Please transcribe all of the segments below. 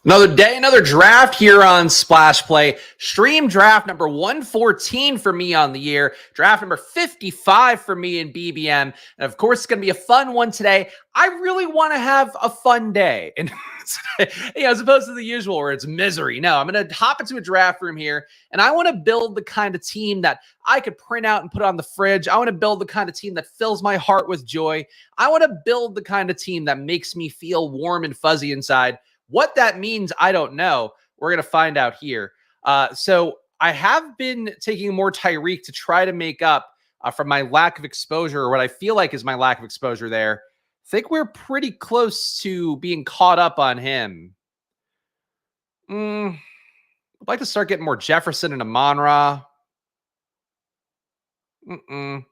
Another day, another draft here on Splash Play. Stream draft number 114 for me on the year. Draft number 55 for me in BBM. And of course, it's going to be a fun one today. I really want to have a fun day. And as opposed to the usual where it's misery. No, I'm going to hop into a draft room here. And I want to build the kind of team that I could print out and put on the fridge. I want to build the kind of team that fills my heart with joy. I want to build the kind of team that makes me feel warm and fuzzy inside. What that means, I don't know. We're going to find out here. So I have been taking more Tyreek to try to make up from my lack of exposure, or what I feel like is my lack of exposure there. I think we're pretty close to being caught up on him. I'd like to start getting more Jefferson and Amon-Ra. I'm going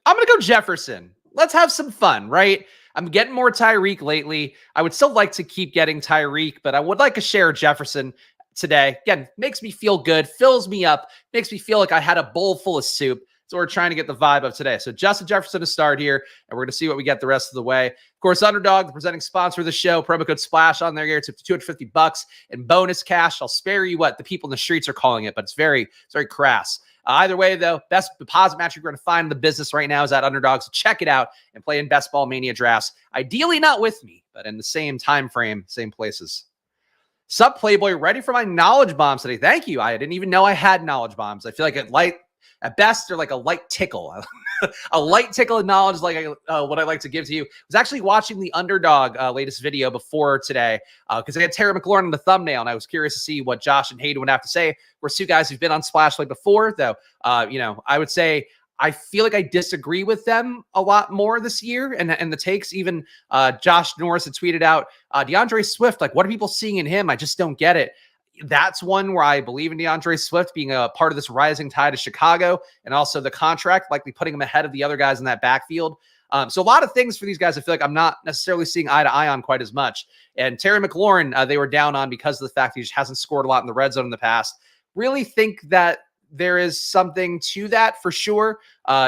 to go Jefferson. Let's have some fun, right? I'm getting more Tyreek lately. I would still like to keep getting Tyreek, but I would like a share of Jefferson today. Again, makes me feel good, fills me up, makes me feel like I had a bowl full of soup. So we're trying to get the vibe of today. So Justin Jefferson to start here, and we're going to see what we get the rest of the way. Of course, Underdog, the presenting sponsor of the show, promo code SPLASH on there here. It's up to $250 in bonus cash. I'll spare you what the people in the streets are calling it, but it's very crass. Either way, though, best deposit match you're going to find in the business right now is at Underdog. So check it out and play in Best Ball Mania drafts. Ideally not with me, but in the same time frame, same places. Sup, Playboy, ready for my knowledge bombs today. Thank you. I didn't even know I had knowledge bombs. I feel like at best, they're like a light tickle. A light tickle of knowledge is like what I like to give to you. I was actually watching the Underdog latest video before today because I had Terry McLaurin in the thumbnail, and I was curious to see what Josh and Hayden would have to say. We're two guys who've been on Splash Play before, though. I would say I feel like I disagree with them a lot more this year, and the takes. Even Josh Norris had tweeted out DeAndre Swift. Like, what are people seeing in him? I just don't get it. That's one where I believe in DeAndre Swift being a part of this rising tide of Chicago, and also the contract likely putting him ahead of the other guys in that backfield. So a lot of things for these guys I feel like I'm not necessarily seeing eye to eye on quite as much. And Terry McLaurin, they were down on because of the fact that he just hasn't scored a lot in the red zone in the past. Really think that there is something to that for sure.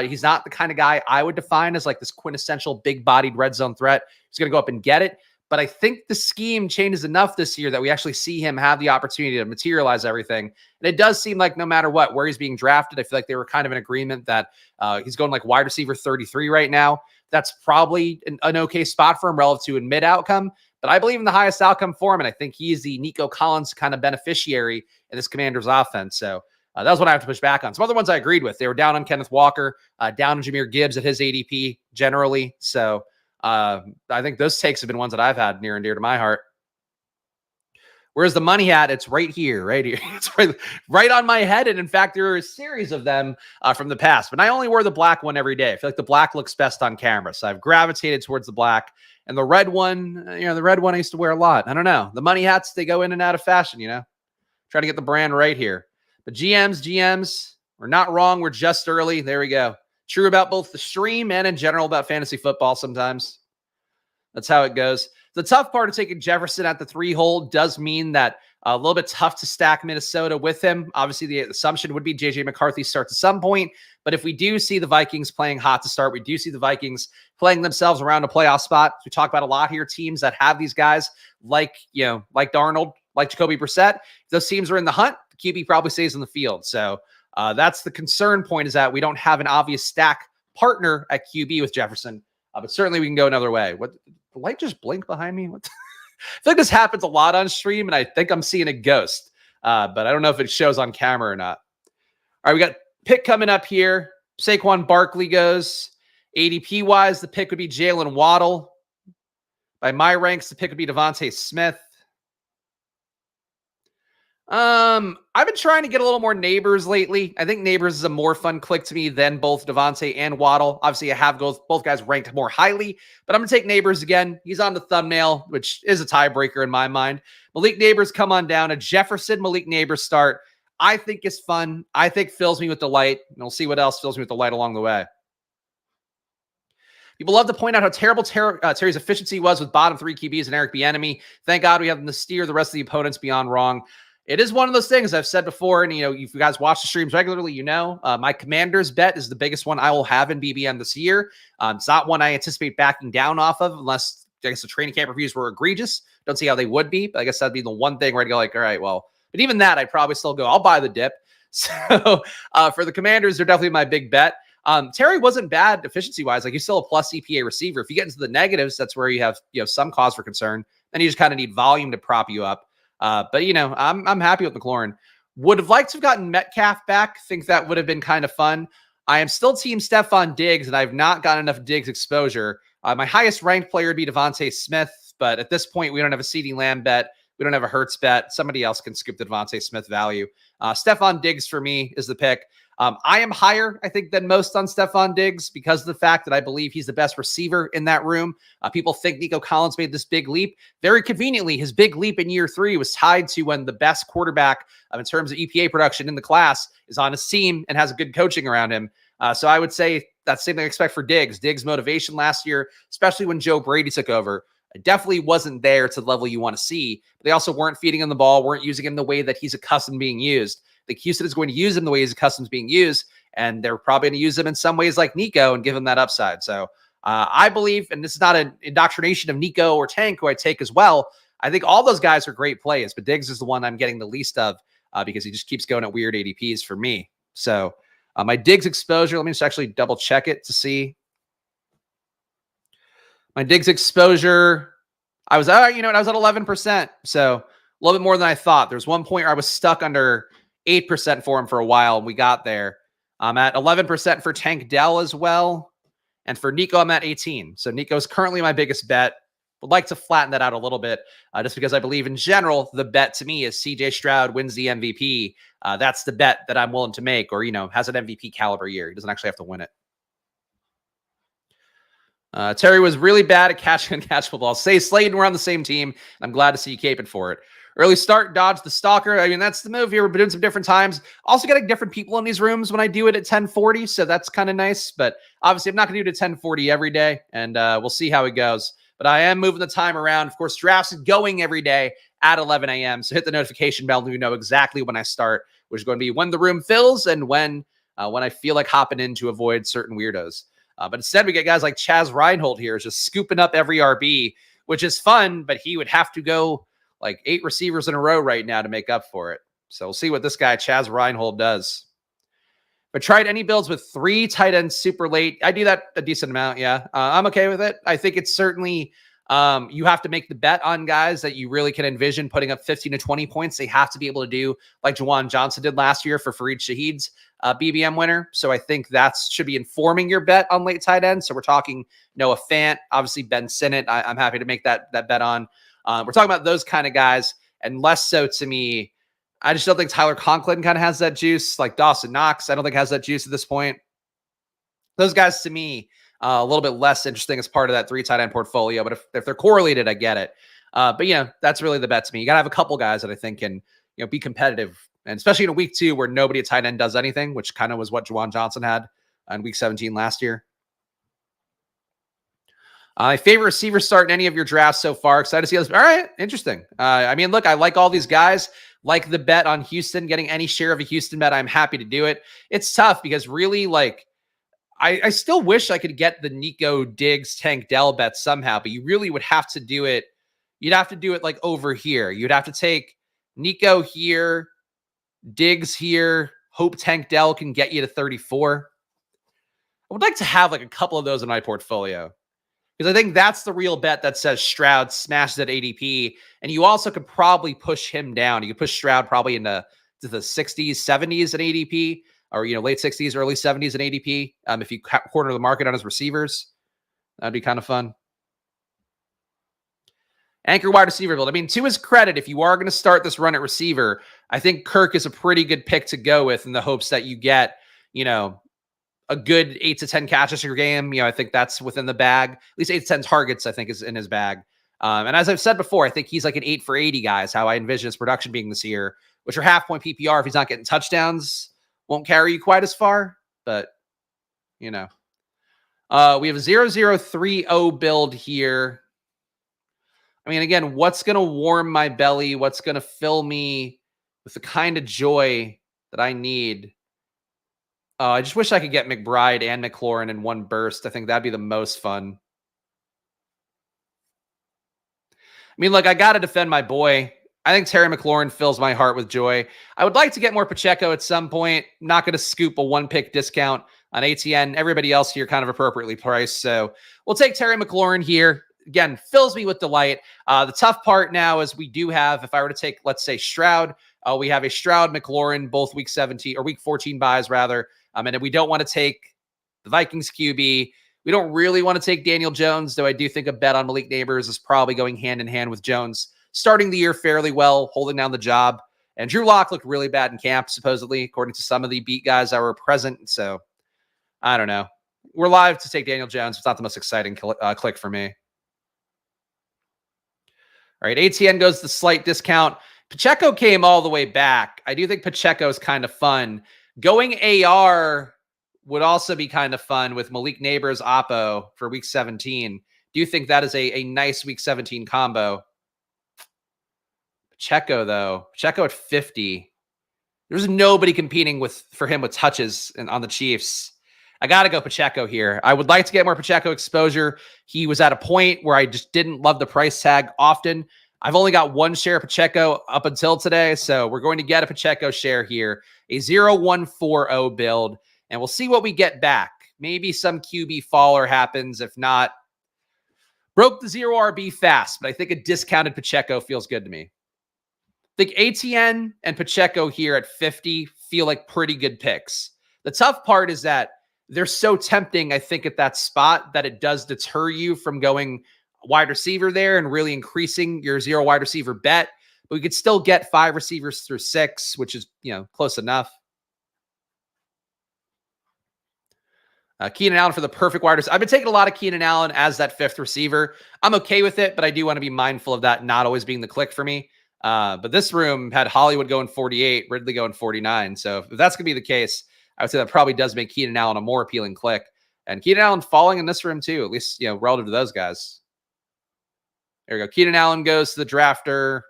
He's not the kind of guy I would define as like this quintessential big-bodied red zone threat. He's going to go up and get it. But I think the scheme changes enough this year that we actually see him have the opportunity to materialize everything. And it does seem like no matter what, where he's being drafted, I feel like they were kind of in agreement that he's going like wide receiver 33 right now. That's probably an okay spot for him relative to a mid outcome. But I believe in the highest outcome for him. And I think he's the Nico Collins kind of beneficiary in this Commanders offense. So that was what I have to push back on. Some other ones I agreed with. They were down on Kenneth Walker, down on Jahmyr Gibbs at his ADP generally. So I think those takes have been ones that I've had near and dear to my heart. Where's the money at? It's right here, right here. It's right on my head. And in fact, there are a series of them from the past, but I only wear the black one every day. I feel like the black looks best on camera. So I've gravitated towards the black, and the red one, the red one I used to wear a lot. I don't know. The money hats, they go in and out of fashion, try to get the brand right here. But GMs, we're not wrong. We're just early. There we go. True about both the stream and in general about fantasy football sometimes. That's how it goes. The tough part of taking Jefferson at the 3 hole does mean that a little bit tough to stack Minnesota with him. Obviously, the assumption would be J.J. McCarthy starts at some point. But if we do see the Vikings playing hot to start, we do see the Vikings playing themselves around a playoff spot. We talk about a lot here, teams that have these guys like Darnold, like Jacoby Brissett. If those teams are in the hunt, the QB probably stays in the field. So that's the concern point, is that we don't have an obvious stack partner at QB with Jefferson. But certainly we can go another way. What, the light just blinked behind me? What? I feel like this happens a lot on stream, and I think I'm seeing a ghost. But I don't know if it shows on camera or not. All right, we got pick coming up here. Saquon Barkley goes. ADP-wise, the pick would be Jalen Waddle. By my ranks, the pick would be Devontae Smith. I've been trying to get a little more Neighbors lately. I think Neighbors is a more fun click to me than both Devontae and Waddle. Obviously, I have both guys ranked more highly, but I'm going to take Neighbors again. He's on the thumbnail, which is a tiebreaker in my mind. Malik Neighbors come on down. A Jefferson Malik Neighbors start, I think, is fun. I think fills me with delight, and we'll see what else fills me with delight along the way. People love to point out how terrible Terry's efficiency was with bottom 3 QBs and Eric Bieniemy. Thank God we have them to steer the rest of the opponents beyond wrong. It is one of those things I've said before, and if you guys watch the streams regularly, my Commanders bet is the biggest one I will have in BBM this year. It's not one I anticipate backing down off of unless I guess the training camp reviews were egregious. Don't see how they would be, but I guess that'd be the one thing where I'd go like, all right, well, but even that, I'd probably still go, I'll buy the dip. So for the Commanders, they're definitely my big bet. Terry wasn't bad efficiency-wise. Like, he's still a plus EPA receiver. If you get into the negatives, that's where you have, some cause for concern. Then you just kind of need volume to prop you up. But, I'm happy with McLaurin. Would have liked to have gotten Metcalf back. Think that would have been kind of fun. I am still team Stephon Diggs, and I've not gotten enough Diggs exposure. My highest ranked player would be Devontae Smith, but at this point, we don't have a CeeDee Lamb bet. We don't have a Hurts bet. Somebody else can scoop the Devontae Smith value. Stephon Diggs for me is the pick. I am higher, I think, than most on Stephon Diggs because of the fact that I believe he's the best receiver in that room. People think Nico Collins made this big leap. Very conveniently, his big leap in year 3 was tied to when the best quarterback in terms of EPA production in the class is on his team and has a good coaching around him. So I would say that's the same thing I expect for Diggs. Diggs' motivation last year, especially when Joe Brady took over, it definitely wasn't there to the level you want to see. But they also weren't feeding him the ball, weren't using him the way that he's accustomed being used. I think Houston is going to use him the way he's accustomed to being used, and they're probably going to use him in some ways like Nico and give him that upside. So I believe, and this is not an indoctrination of Nico or Tank, who I take as well. I think all those guys are great plays, but Diggs is the one I'm getting the least of because he just keeps going at weird ADPs for me. So my Diggs exposure, let me just actually double check it to see. My Diggs exposure, I was at 11%. So a little bit more than I thought. There's one point where I was stuck under 8% for him for a while, and we got there. I'm at 11% for Tank Dell as well. And for Nico, I'm at 18. So Nico is currently my biggest bet. Would like to flatten that out a little bit just because I believe in general, the bet to me is CJ Stroud wins the MVP. That's the bet that I'm willing to make, or, has an MVP caliber year. He doesn't actually have to win it. Terry was really bad at catching uncatchable balls. Say Slayton, we're on the same team. I'm glad to see you caping for it. Early start, dodge the stalker. I mean, that's the move here. We're doing some different times. Also getting different people in these rooms when I do it at 10:40, so that's kind of nice. But obviously, I'm not going to do it at 10:40 every day, and we'll see how it goes. But I am moving the time around. Of course, drafts is going every day at 11 a.m., so hit the notification bell so you know exactly when I start, which is going to be when the room fills and when I feel like hopping in to avoid certain weirdos. But instead, we get guys like Chaz Reinhold here just scooping up every RB, which is fun, but he would have to go like 8 receivers in a row right now to make up for it. So we'll see what this guy, Chaz Reinhold, does. But tried any builds with 3 tight ends super late. I do that a decent amount, yeah. I'm okay with it. I think it's certainly you have to make the bet on guys that you really can envision putting up 15 to 20 points. They have to be able to do like Juwan Johnson did last year for Fareed Shahid's BBM winner. So I think that should be informing your bet on late tight ends. So we're talking Noah Fant, obviously Ben Sinnott. I'm happy to make that bet on. We're talking about those kind of guys, and less so to me. I just don't think Tyler Conklin kind of has that juice. Like Dawson Knox, I don't think has that juice at this point. Those guys to me, a little bit less interesting as part of that 3 tight end portfolio. But if they're correlated, I get it. But that's really the bet to me. You got to have a couple guys that I think can be competitive, and especially in a week 2 where nobody at tight end does anything, which kind of was what Juwan Johnson had in week 17 last year. My favorite receiver start in any of your drafts so far. Excited to see this. All right, interesting. I mean, look, I like all these guys. Like the bet on Houston, getting any share of a Houston bet, I'm happy to do it. It's tough because really, like, I still wish I could get the Nico Diggs Tank Dell bet somehow, but you really would have to do it. You'd have to do it like over here. You'd have to take Nico here, Diggs here, hope Tank Dell can get you to 34. I would like to have like a couple of those in my portfolio, because I think that's the real bet that says Stroud smashes at ADP. And you also could probably push him down. You could push Stroud probably into the 60s, 70s in ADP, or, late 60s, early 70s in ADP. If you corner the market on his receivers, that'd be kind of fun. Anchor wide receiver build. I mean, to his credit, if you are going to start this run at receiver, I think Kirk is a pretty good pick to go with in the hopes that you get, a good 8 to 10 catches per game. I think that's within the bag. At least 8 to 10 targets, I think, is in his bag. And as I've said before, I think he's like an 8 for 80 guy is how I envision his production being this year, which are half-point PPR. If he's not getting touchdowns, won't carry you quite as far. But, we have a 0030 build here. I mean, again, what's going to warm my belly? What's going to fill me with the kind of joy that I need? I just wish I could get McBride and McLaurin in one burst. I think that'd be the most fun. mean, look, I got to defend my boy. I think Terry McLaurin fills my heart with joy. I would like to get more Pacheco at some point. Not going to scoop a one-pick discount on ATN. Everybody else here kind of appropriately priced. So we'll take Terry McLaurin here. Again, fills me with delight. The tough part now is we do have, if I were to take, let's say, Stroud, we have a Stroud McLaurin, both week 17 or week 14 buys rather. And if we don't want to take the Vikings QB, we don't really want to take Daniel Jones, though I do think a bet on Malik Neighbors is probably going hand in hand with Jones starting the year fairly well, holding down the job. And Drew Lock looked really bad in camp, supposedly, according to some of the beat guys that were present. So I don't know. We're live to take Daniel Jones. It's not the most exciting click for me. All right, ATN goes the slight discount. Pacheco came all the way back. I do think Pacheco is kind of fun. Going AR would also be kind of fun with Malik Neighbors Oppo for week 17. Do you think that is a nice week 17 combo? Pacheco, though. Pacheco at 50. There's nobody competing for him with touches on the Chiefs. I got to go Pacheco here. I would like to get more Pacheco exposure. He was at a point where I just didn't love the price tag often. I've only got one share of Pacheco up until today, so we're going to get a Pacheco share here, a 0-1-4-0 build, and we'll see what we get back. Maybe some QB faller happens. If not, broke the 0 RB fast, but I think a discounted Pacheco feels good to me. I think ATN and Pacheco here at 50 feel like pretty good picks. The tough part is that they're so tempting, I think, at that spot that it does deter you from going wide receiver there and really increasing your 0 wide receiver bet. But we could still get 5 receivers through 6, which is, close enough. Keenan Allen for the perfect wide receiver. I've been taking a lot of Keenan Allen as that 5th receiver. I'm okay with it, but I do want to be mindful of that not always being the click for me. But this room had Hollywood going 48, Ridley going 49. So if that's going to be the case, I would say that probably does make Keenan Allen a more appealing click. And Keenan Allen falling in this room too, at least, relative to those guys. There we go. Keenan Allen goes to the drafter.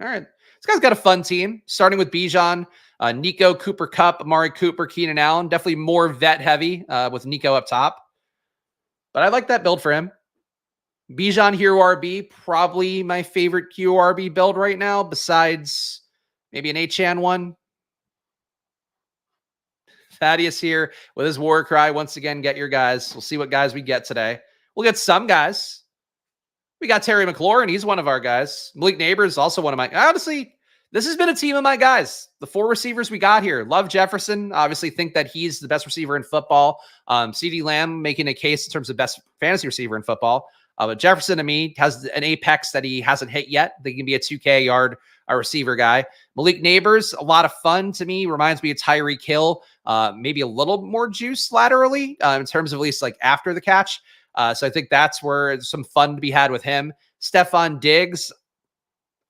All right. This guy's got a fun team, starting with Bijan, Nico, Cooper Kupp, Amari Cooper, Keenan Allen. Definitely more vet heavy with Nico up top. But I like that build for him. Bijan Hero RB, probably my favorite QRB build right now, besides maybe an H-Chan one. Thaddeus here with his war cry. Once again, get your guys. We'll see what guys we get today. We'll get some guys. We got Terry McLaurin. He's one of our guys. Malik Neighbors, also one of my... Honestly, this has been a team of my guys. The 4 receivers we got here. Love Jefferson. Obviously think that he's the best receiver in football. CeeDee Lamb making a case in terms of best fantasy receiver in football. But Jefferson, to me, has an apex that he hasn't hit yet. They can be a 2K yard receiver guy. Malik Neighbors, a lot of fun to me. Reminds me of Tyreek Hill. Maybe a little more juice laterally in terms of at least like after the catch. So I think that's where there's some fun to be had with him. Stephon Diggs,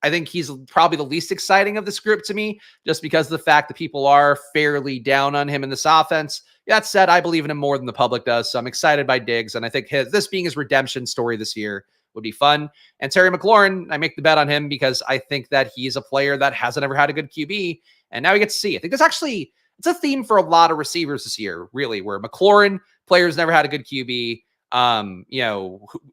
I think he's probably the least exciting of this group to me, just because of the fact that people are fairly down on him in this offense. That said, I believe in him more than the public does, so I'm excited by Diggs, and I think this being his redemption story this year would be fun. And Terry McLaurin, I make the bet on him because I think that he's a player that hasn't ever had a good QB, and now we get to see. I think it's a theme for a lot of receivers this year, really, where McLaurin, players never had a good QB.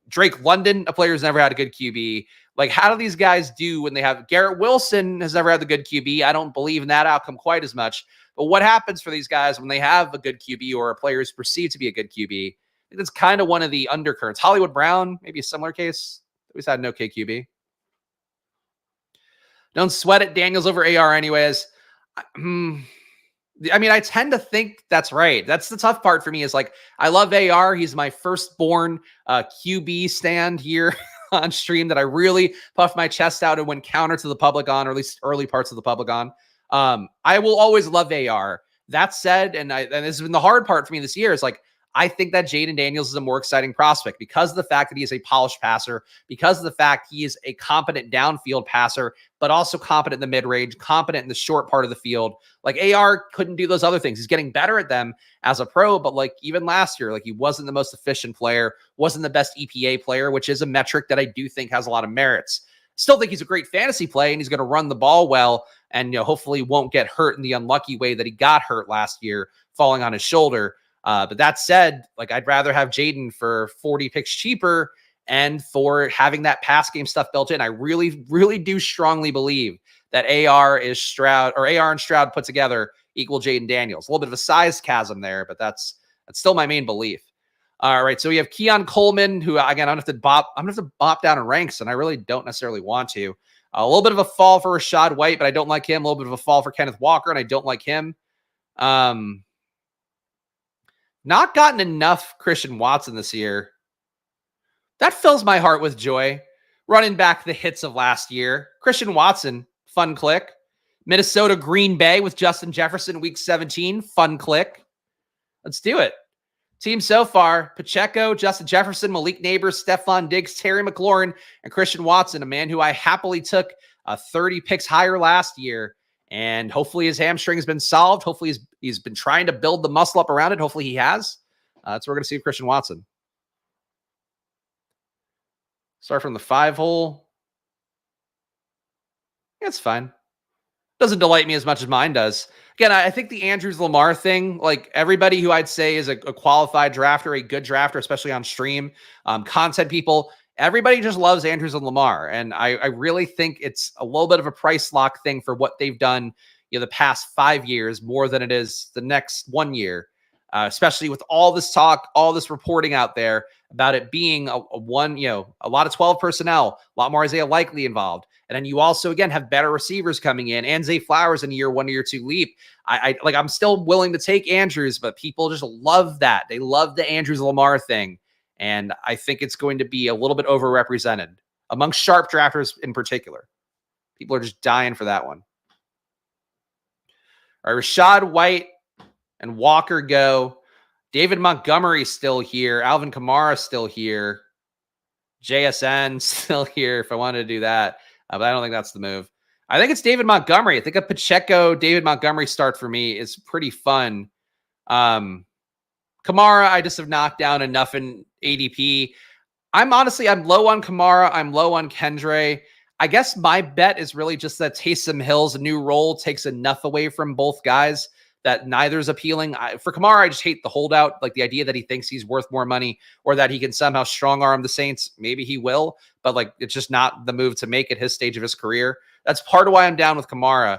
Drake London, a player who's never had a good QB. Like, how do these guys do when they have Garrett Wilson has never had the good QB? I don't believe in that outcome quite as much. But what happens for these guys when they have a good QB or a player who's perceived to be a good QB? I think that's kind of one of the undercurrents. Hollywood Brown, maybe a similar case. He's had an okay QB. Don't sweat it. Daniels over AR anyways. I mean, I tend to think that's right. That's the tough part for me is like, I love AR. He's my firstborn QB stand here on stream that I really puffed my chest out and went counter to the public on, or at least early parts of the public on. I will always love AR. That said, and this has been the hard part for me this year, is like, I think that Jaden Daniels is a more exciting prospect because of the fact that he is a polished passer, because of the fact he is a competent downfield passer, but also competent in the mid-range, competent in the short part of the field. Like, AR couldn't do those other things. He's getting better at them as a pro, but like even last year, like he wasn't the most efficient player, wasn't the best EPA player, which is a metric that I do think has a lot of merits. Still think he's a great fantasy play and he's going to run the ball well and hopefully won't get hurt in the unlucky way that he got hurt last year, falling on his shoulder. But that said, like, I'd rather have Jaden for 40 picks cheaper and for having that pass game stuff built in. I really, really do strongly believe that AR and Stroud put together equal Jaden Daniels. A little bit of a size chasm there, but that's still my main belief. All right, so we have Keon Coleman, who again I'm gonna have to bop down in ranks, and I really don't necessarily want to. A little bit of a fall for Rachaad White, but I don't like him. A little bit of a fall for Kenneth Walker, and I don't like him. Not gotten enough Christian Watson this year. That fills my heart with joy. Running back the hits of last year. Christian Watson, fun click. Minnesota Green Bay with Justin Jefferson, week 17, fun click. Let's do it. Team so far, Pacheco, Justin Jefferson, Malik Neighbors, Stephon Diggs, Terry McLaurin, and Christian Watson, a man who I happily took 30 picks higher last year. And hopefully his hamstring has been solved. Hopefully he's been trying to build the muscle up around it. Hopefully he has. That's what we're going to see with Christian Watson. Start from the 5 hole. Yeah, it's fine. Doesn't delight me as much as mine does. Again, I think the Andrews Lamar thing, like everybody who I'd say is a qualified drafter, a good drafter, especially on stream, content people, everybody just loves Andrews and Lamar. And I really think it's a little bit of a price lock thing for what they've done, the past 5 years more than it is the next 1 year, especially with all this talk, all this reporting out there about it being a lot of 12 personnel, a lot more Isaiah Likely involved. And then you also, again, have better receivers coming in and Zay Flowers in year 1 or year 2 leap. I'm still willing to take Andrews, but people just love that. They love the Andrews Lamar thing. And I think it's going to be a little bit overrepresented among sharp drafters in particular. People are just dying for that one. All right, Rachaad White and Walker go. David Montgomery still here. Alvin Kamara still here. JSN still here if I wanted to do that. But I don't think that's the move. I think it's David Montgomery. I think a Pacheco, David Montgomery start for me is pretty fun. Kamara, I just have knocked down enough in ADP. I'm low on Kamara. I'm low on Kendre. I guess my bet is really just that Taysom Hill's new role takes enough away from both guys that neither's appealing. For Kamara, I just hate the holdout, like the idea that he thinks he's worth more money or that he can somehow strong arm the Saints. Maybe he will, but it's just not the move to make at his stage of his career. That's part of why I'm down with Kamara.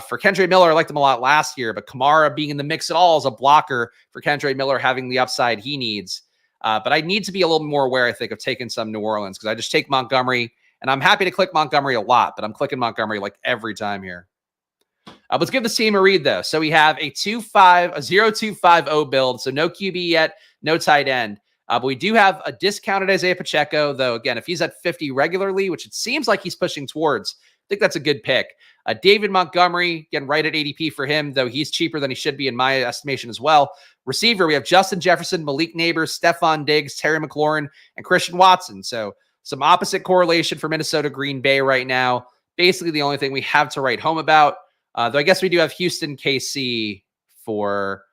For Kendre Miller, I liked him a lot last year, but Kamara being in the mix at all is a blocker for Kendre Miller having the upside he needs. But I need to be a little more aware, I think, of taking some New Orleans because I just take Montgomery, and I'm happy to click Montgomery a lot, but I'm clicking Montgomery every time here. Let's give this team a read, though. So we have a 0-2-5-0 build, so no QB yet, no tight end. But we do have a discounted Isaiah Pacheco, though, again, if he's at 50 regularly, which it seems like he's pushing towards, I think that's a good pick. David Montgomery, again, right at ADP for him, though he's cheaper than he should be in my estimation as well. Receiver, we have Justin Jefferson, Malik Neighbors, Stephon Diggs, Terry McLaurin, and Christian Watson. So some opposite correlation for Minnesota Green Bay right now. Basically the only thing we have to write home about. Though I guess we do have Houston, KC for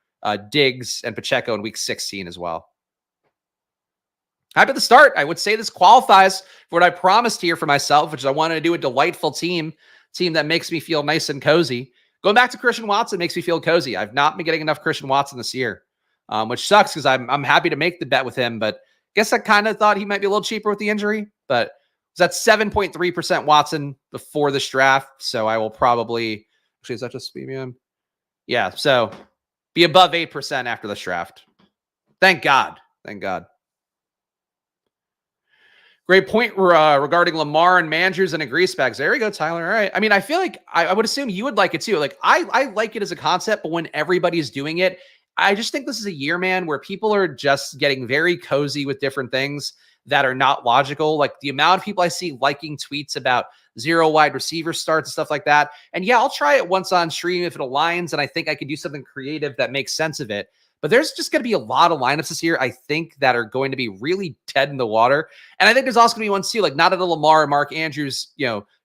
Diggs and Pacheco in week 16 as well. Happy to start. I would say this qualifies for what I promised here for myself, which is I wanted to do a delightful team that makes me feel nice and cozy. Going back to Christian Watson makes me feel cozy. I've not been getting enough Christian Watson this year, which sucks because I'm happy to make the bet with him, but I guess I kind of thought he might be a little cheaper with the injury, but was that 7.3% Watson before this draft, so I will probably... Actually, is that just BBM? Yeah, so be above 8% after this draft. Thank God. Thank God. Great point regarding Lamar and Mandrews and agree Spags. There we go, Tyler. All right. I mean, I feel like I would assume you would like it too. I like it as a concept, but when everybody's doing it, I just think this is a year, man, where people are just getting very cozy with different things that are not logical. Like the amount of people I see liking tweets about 0 wide receiver starts and stuff like that. And yeah, I'll try it once on stream if it aligns and I think I can do something creative that makes sense of it. But there's just going to be a lot of lineups this year, I think, that are going to be really dead in the water. And I think there's also going to be ones too, like not at a Lamar, Mark Andrews,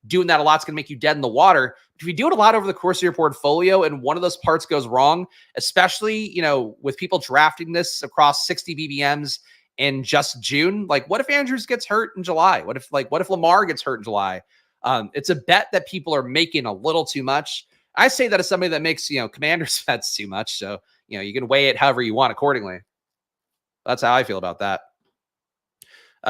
doing that a lot's going to make you dead in the water. But if you do it a lot over the course of your portfolio and one of those parts goes wrong, especially, with people drafting this across 60 BBMs in just June, what if Andrews gets hurt in July? What if Lamar gets hurt in July? It's a bet that people are making a little too much. I say that as somebody that makes, Commanders bets too much. So, you can weigh it however you want accordingly. That's how I feel about that.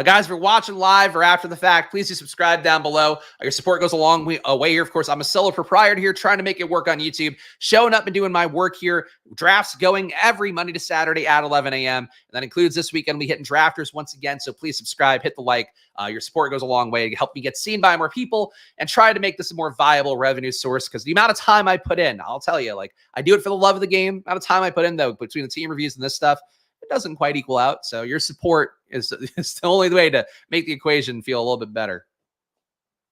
Guys, if you're watching live or after the fact, please do subscribe down below. Your support goes a long way here. Of course, I'm a solo proprietor here trying to make it work on YouTube, showing up and doing my work here. Drafts going every Monday to Saturday at 11 a.m. And that includes this weekend. We hitting drafters once again. So please subscribe, hit the like. Your support goes a long way to help me get seen by more people and try to make this a more viable revenue source, because the amount of time I put in, I'll tell you, like, I do it for the love of the game. The amount of time I put in, though, between the team reviews and this stuff, it doesn't quite equal out. So your support is the only way to make the equation feel a little bit better.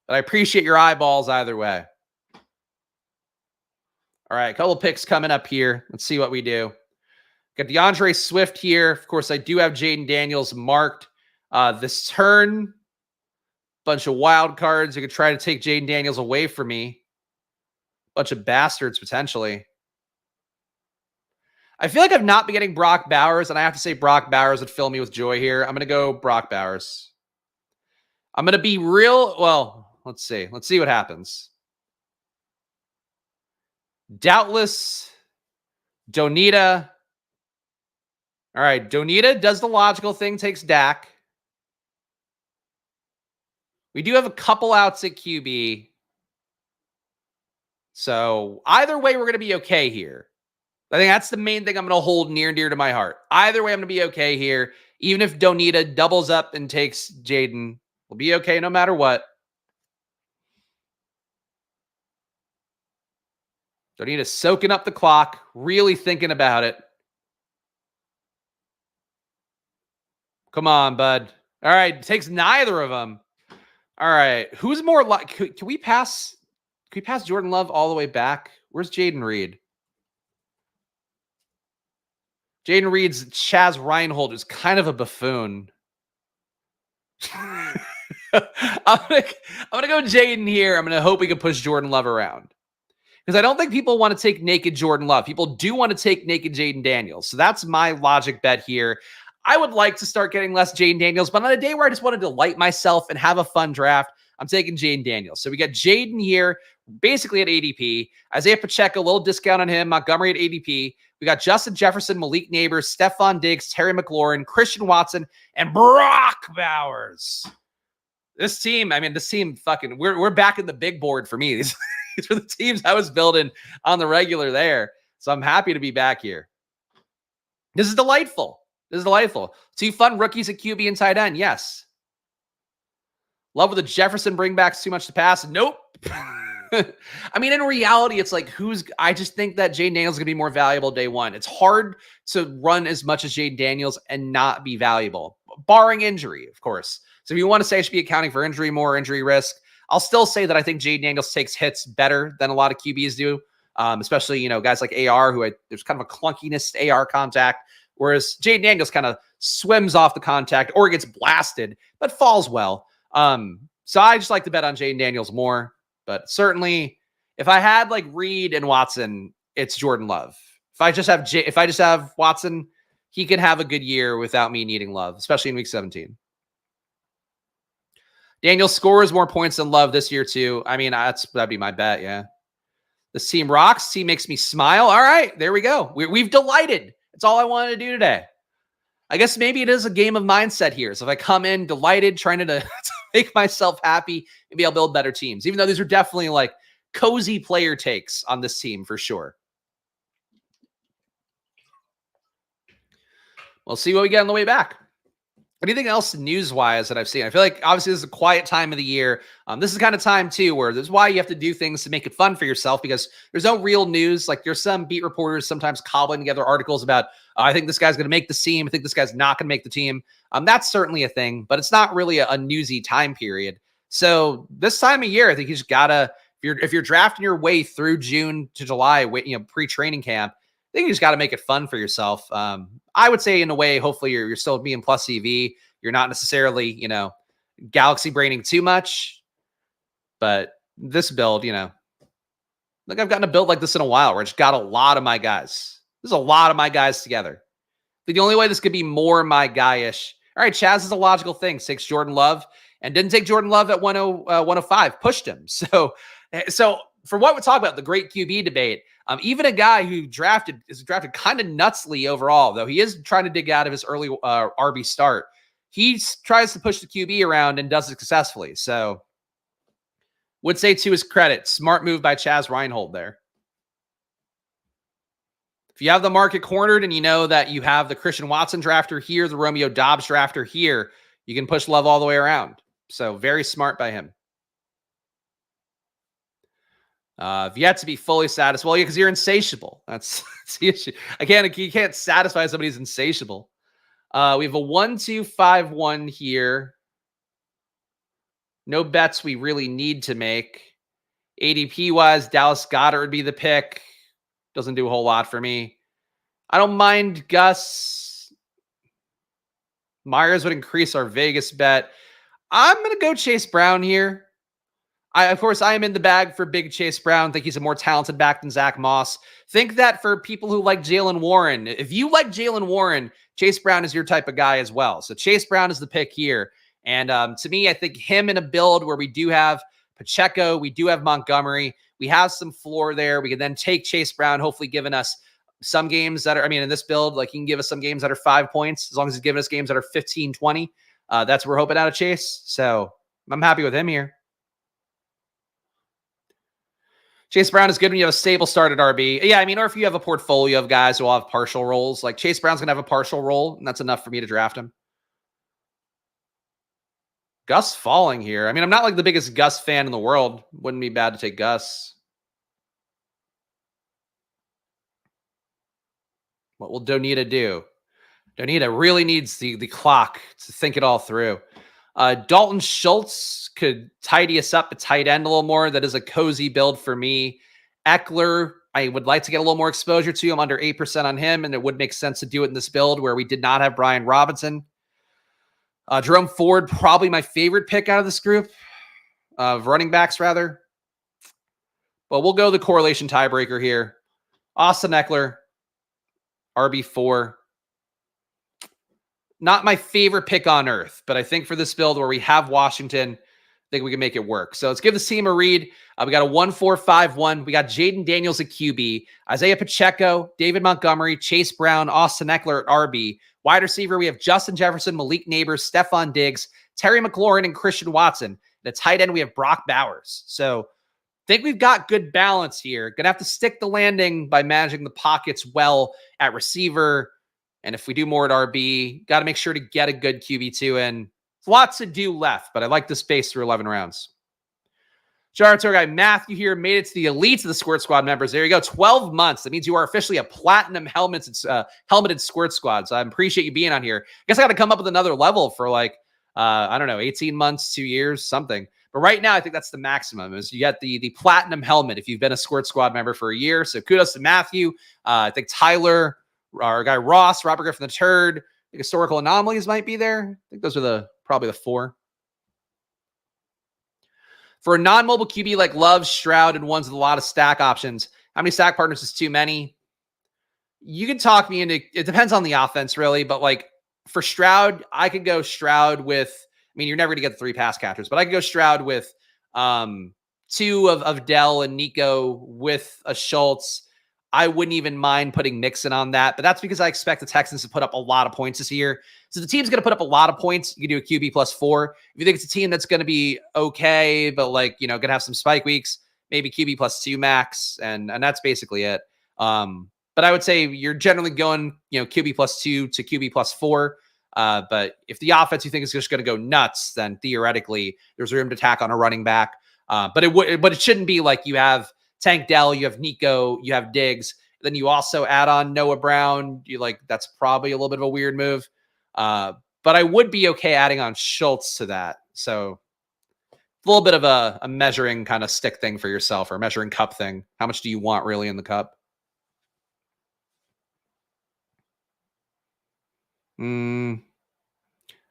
But I appreciate your eyeballs either way. All right, a couple of picks coming up here. Let's see what we do. Got DeAndre Swift here. Of course, I do have Jaden Daniels marked. This turn, bunch of wild cards. You could try to take Jaden Daniels away from me. Bunch of bastards, potentially. I feel like I've not been getting Brock Bowers, and I have to say Brock Bowers would fill me with joy here. I'm going to go Brock Bowers. I'm going to be real. Well, let's see. Let's see what happens. Doubtless, Donita. All right, Donita does the logical thing, takes Dak. We do have a couple outs at QB. So either way, we're going to be okay here. I think that's the main thing I'm going to hold near and dear to my heart. Either way, I'm going to be okay here. Even if Donita doubles up and takes Jaden, we'll be okay no matter what. Donita's soaking up the clock, really thinking about it. Come on, bud. All right, takes neither of them. All right, who's more like? Can we pass? Can we pass Jordan Love all the way back? Where's Jaden Reed? Jaden Reed's Chaz Reinhold is kind of a buffoon. I'm gonna go Jaden here. I'm gonna hope we can push Jordan Love around, because I don't think people want to take naked Jordan Love. People do want to take naked Jaden Daniels. So that's my logic bet here. I would like to start getting less Jaden Daniels, but on a day where I just want to delight myself and have a fun draft, I'm taking Jaden Daniels. So we got Jaden here, basically at ADP. Isaiah Pacheco, a little discount on him. Montgomery at ADP. We got Justin Jefferson, Malik Neighbors, Stephon Diggs, Terry McLaurin, Christian Watson, and Brock Bowers. This team, I mean, this team fucking, we're back in the big board for me. These are the teams I was building on the regular there. So I'm happy to be back here. This is delightful. This is delightful. 2 fun rookies at QB and tight end. Yes. Love with the Jefferson bringbacks, too much to pass. Nope. I mean, in reality, it's like, I just think that Jaden Daniels is going to be more valuable day one. It's hard to run as much as Jaden Daniels and not be valuable, barring injury, of course. So if you want to say I should be accounting for injury, more injury risk, I'll still say that I think Jaden Daniels takes hits better than a lot of QBs do, especially, you know, guys like AR, there's kind of a clunkiness to AR contact, whereas Jaden Daniels kind of swims off the contact or gets blasted, but falls well. So I just like to bet on Jaden Daniels more. But certainly, if I had like Reed and Watson, it's Jordan Love. If I just have Watson, he can have a good year without me needing Love, especially in week 17. Daniels scores more points than Love this year too. I mean, that'd be my bet. Yeah, this team rocks. Team makes me smile. All right, there we go. We've delighted. That's all I wanted to do today. I guess maybe it is a game of mindset here. So if I come in delighted, trying to make myself happy, maybe I'll build better teams, even though these are definitely like cozy player takes on this team for sure. We'll see what we get on the way back. Anything else news-wise that I've seen? I feel like obviously this is a quiet time of the year. This is the kind of time too where this is why you have to do things to make it fun for yourself, because there's no real news. Like there's some beat reporters sometimes cobbling together articles about, I think this guy's going to make the team. I think this guy's not going to make the team. That's certainly a thing, but it's not really a newsy time period. So this time of year, I think you just gotta, if you're drafting your way through June to July, pre-training camp, I think you just got to make it fun for yourself. I would say in a way, hopefully you're still being plus EV. You're not necessarily, galaxy braining too much, but this build, like I've gotten a build like this in a while where I just got a lot of my guys. There's a lot of my guys together. The only way this could be more my guy-ish. All right, Chaz is a logical thing. Takes Jordan Love and didn't take Jordan Love at 105, pushed him. So for what we talk about, the great QB debate, even a guy who is drafted kind of nutsly overall, though he is trying to dig out of his early RB start. he tries to push the QB around and does it successfully. So would say to his credit, smart move by Chaz Reinhold there. If you have the market cornered and you know that you have the Christian Watson drafter here, the Romeo Doubs drafter here, you can push Love all the way around. So very smart by him. If you have to be fully satisfied, well, yeah, because you're insatiable. That's the issue. You can't satisfy somebody who's insatiable. We have a 1-2-5-1 here. No bets we really need to make. ADP wise, Dallas Goedert would be the pick. Doesn't do a whole lot for me. I don't mind Gus. Myers would increase our Vegas bet. I'm going to go Chase Brown here. Of course, I am in the bag for big Chase Brown. Think he's a more talented back than Zach Moss. Think that for people who like Jalen Warren, if you like Jalen Warren, Chase Brown is your type of guy as well. So Chase Brown is the pick here. And to me, I think him in a build where we do have Pacheco, we do have Montgomery, we have some floor there. We can then take Chase Brown, hopefully giving us some games that are, in this build, like he can give us some games that are 5 points, as long as he's giving us games that are 15, 20. That's what we're hoping out of Chase. So I'm happy with him here. Chase Brown is good when you have a stable start at RB. Yeah, or if you have a portfolio of guys who will have partial roles, like Chase Brown's going to have a partial role, and that's enough for me to draft him. Gus falling here. I'm not like the biggest Gus fan in the world. Wouldn't be bad to take Gus. What will Donita do? Donita really needs the clock to think it all through. Dalton Schultz could tidy us up at tight end a little more. That is a cozy build for me. Eckler, I would like to get a little more exposure to. I'm under 8% on him, and it would make sense to do it in this build where we did not have Brian Robinson. Jerome Ford, probably my favorite pick out of this group of running backs, rather. But we'll go the correlation tiebreaker here. Austin Eckler, RB4. Not my favorite pick on earth, but I think for this build where we have Washington, I think we can make it work. So let's give this team a read. We got a 1-4-5-1. We got Jaden Daniels at QB, Isaiah Pacheco, David Montgomery, Chase Brown, Austin Eckler at RB. Wide receiver, we have Justin Jefferson, Malik Neighbors, Stephon Diggs, Terry McLaurin, and Christian Watson. And at tight end, we have Brock Bowers. So I think we've got good balance here. Going to have to stick the landing by managing the pockets well at receiver. And if we do more at RB, got to make sure to get a good QB2 in. Lots to do left, but I like the space through 11 rounds. Shout out to our guy Matthew here. Made it to the elite of the Squirt Squad members. There you go. 12 months. That means you are officially a platinum helmeted Squirt Squad. So I appreciate you being on here. I guess I got to come up with another level for 18 months, 2 years, something. But right now, I think that's the maximum is you get the platinum helmet if you've been a Squirt Squad member for a year. So kudos to Matthew. I think Tyler, our guy Ross, Robert Griffin III, the historical anomalies might be there. I think those are probably the 4. For a non-mobile QB like Love, Stroud, and ones with a lot of stack options, how many stack partners is too many? You can talk me into, it depends on the offense really, but for Stroud, I could go Stroud with, you're never going to get the 3 pass catchers, but I could go Stroud with 2 of Dell and Nico with a Schultz. I wouldn't even mind putting Mixon on that, but that's because I expect the Texans to put up a lot of points this year. So the team's going to put up a lot of points. You can do a QB +4. If you think it's a team that's going to be okay, but going to have some spike weeks, maybe QB +2 max, and that's basically it. But I would say you're generally going, QB +2 to QB +4. But if the offense you think is just going to go nuts, then theoretically there's room to tack on a running back. But it shouldn't be like you have Tank Dell, you have Nico, you have Diggs, then you also add on Noah Brown. That's probably a little bit of a weird move. But I would be okay adding on Schultz to that. So a little bit of a measuring kind of stick thing for yourself, or measuring cup thing. How much do you want really in the cup?